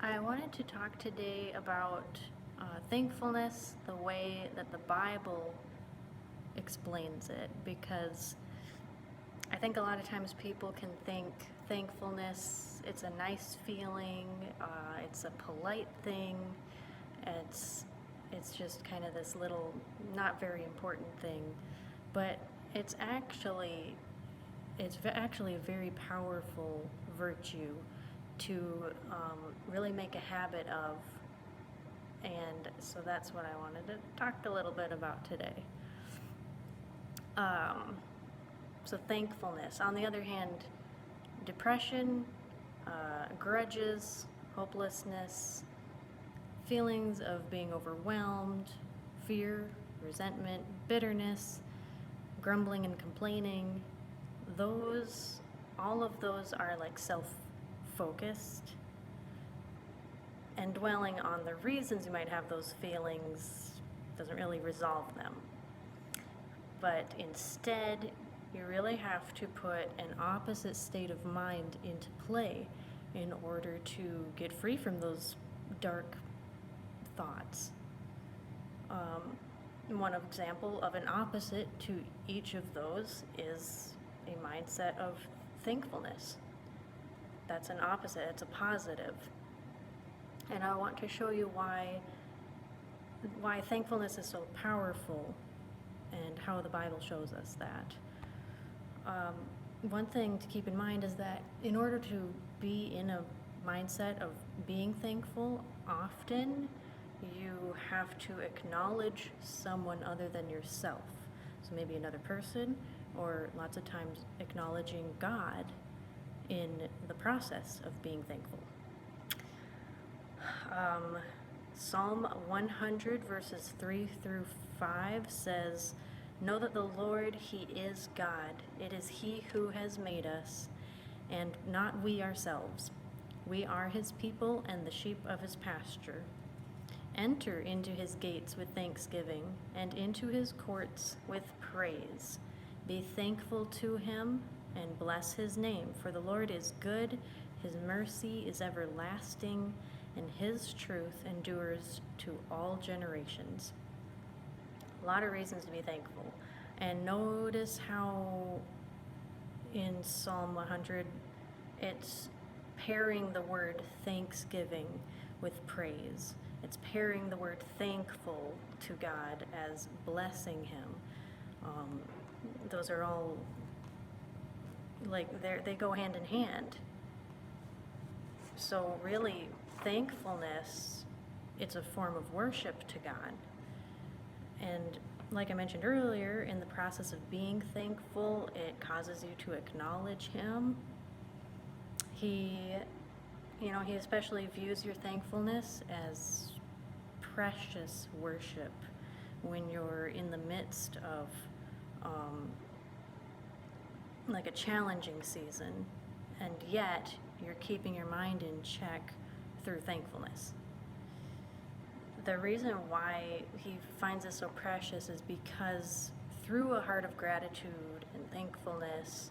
I wanted to talk today about thankfulness, the way that the Bible explains it, because I think a lot of times people can think thankfulness, it's a nice feeling, it's a polite thing, it's it's just kind of this little not very important thing, but it's actually a very powerful virtue to really make a habit of, and so that's what I wanted to talk a little bit about today. So thankfulness. On the other hand, depression, grudges, hopelessness, feelings of being overwhelmed, fear, resentment, bitterness, grumbling and complaining, all of those are like self-focused, and dwelling on the reasons you might have those feelings doesn't really resolve them. But instead, you really have to put an opposite state of mind into play in order to get free from those dark thoughts. One example of an opposite to each of those is a mindset of thankfulness. That's an opposite, it's a positive. And I want to show you why thankfulness is so powerful and how the Bible shows us that. One thing to keep in mind is that in order to be in a mindset of being thankful, often you have to acknowledge someone other than yourself. So maybe another person, or lots of times acknowledging God in the process of being thankful. Psalm 100 verses 3 through 5 says, "Know that the Lord, He is God. It is He who has made us, and not we ourselves. We are His people and the sheep of His pasture. Enter into His gates with thanksgiving, and into His courts with praise. Be thankful to Him, and bless His name, for the Lord is good, His mercy is everlasting, and His truth endures to all generations." A lot of reasons to be thankful. And notice how in Psalm 100 it's pairing the word thanksgiving with praise. It's pairing the word thankful to God as blessing Him. Those are all like they go hand in hand. So really, thankfulness, it's a form of worship to God. And like I mentioned earlier, in the process of being thankful, it causes you to acknowledge Him. He especially views your thankfulness as precious worship when you're in the midst of like a challenging season, and yet you're keeping your mind in check through thankfulness. The reason why He finds it so precious is because through a heart of gratitude and thankfulness,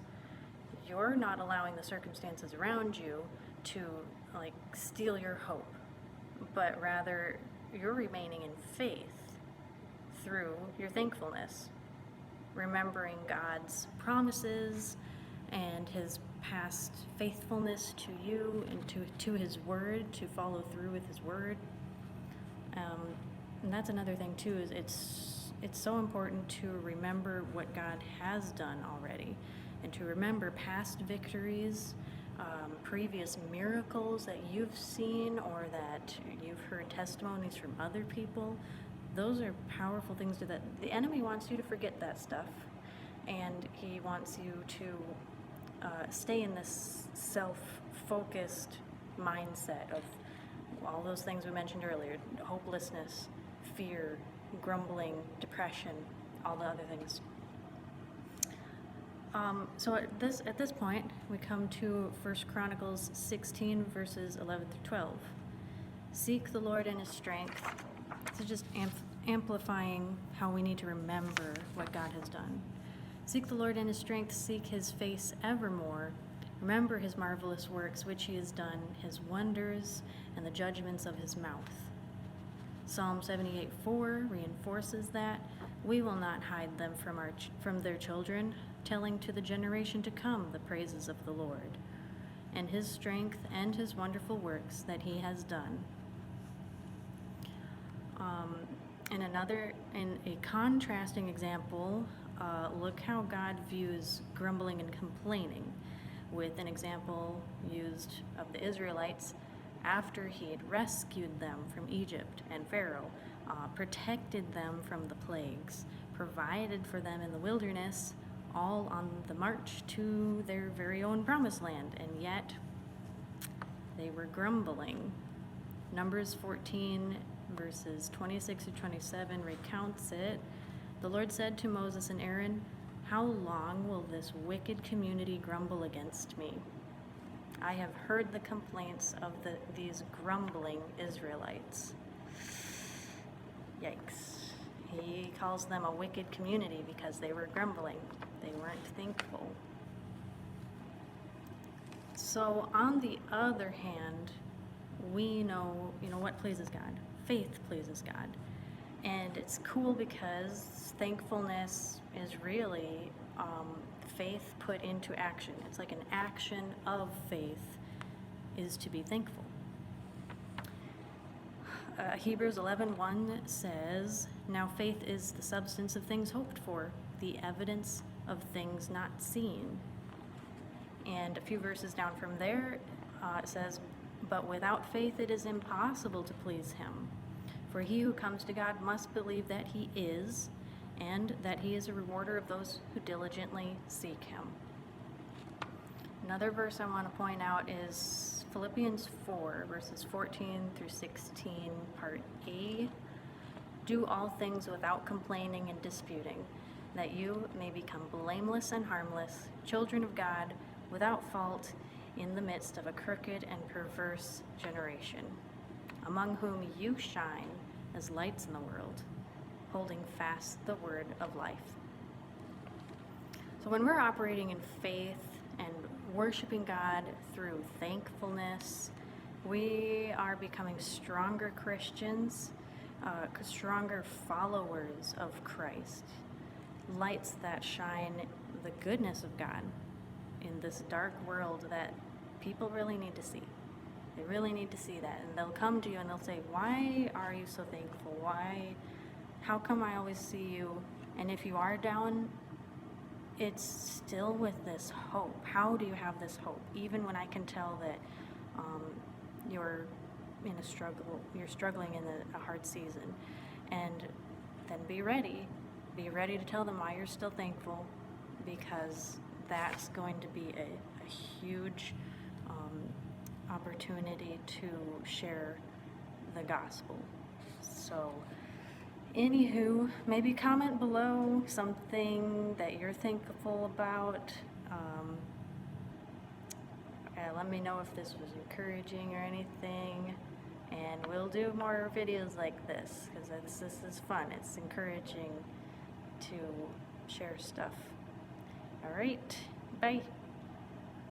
you're not allowing the circumstances around you to like steal your hope, but rather you're remaining in faith through your thankfulness, remembering God's promises and His past faithfulness to you and to His word, to follow through with His word. And that's another thing too, is it's so important to remember what God has done already, and to remember past victories, previous miracles that you've seen or that you've heard testimonies from other people. Those are powerful things that the enemy wants you to forget that stuff, and he wants you to stay in this self-focused mindset of all those things we mentioned earlier: hopelessness, fear, grumbling, depression, all the other things. So at this point, we come to 1 Chronicles 16 verses 11 through 12. Seek the Lord in His strength. So just amplifying how we need to remember what God has done. Seek the Lord in His strength, seek His face evermore. Remember his marvelous works which he has done, his wonders, and the judgments of his mouth. Psalm 78:4 reinforces that. We will not hide them from their children, telling to the generation to come the praises of the Lord, and his strength and his wonderful works that he has done. In a contrasting example, look how God views grumbling and complaining, with an example used of the Israelites after he had rescued them from Egypt and Pharaoh, protected them from the plagues, provided for them in the wilderness, all on the march to their very own promised land, and yet they were grumbling. Numbers 14 verses 26 to 27 recounts it. The Lord said to Moses and Aaron, "How long will this wicked community grumble against me? I have heard the complaints of these grumbling Israelites." Yikes. He calls them a wicked community because they were grumbling. They weren't thankful. So on the other hand, we know, what pleases God. Faith pleases God. And it's cool because thankfulness is really faith put into action. It's like an action of faith is to be thankful. Hebrews 11:1 says, "Now faith is the substance of things hoped for, the evidence of things not seen." And a few verses down from there, it says, "But without faith it is impossible to please him. For he who comes to God must believe that he is, and that he is a rewarder of those who diligently seek him." Another verse I want to point out is Philippians 4, verses 14 through 16, part A. "Do all things without complaining and disputing, that you may become blameless and harmless, children of God, without fault, in the midst of a crooked and perverse generation, among whom you shine as lights in the world, holding fast the word of life." So when we're operating in faith and worshiping God through thankfulness, we are becoming stronger Christians, stronger followers of Christ, lights that shine the goodness of God in this dark world that people really need to see. They really need to see that, and they'll come to you and they'll say, "Why are you so thankful? How come I always see you?" And if you are down, it's still with this hope. How do you have this hope? Even when I can tell that you're in a struggle, you're struggling in a hard season. And then be ready to tell them why you're still thankful, because that's going to be a huge opportunity to share the gospel. So anywho, maybe comment below something that you're thankful about. Let me know if this was encouraging or anything, and we'll do more videos like this because this is fun. It's encouraging to share stuff. All right, bye.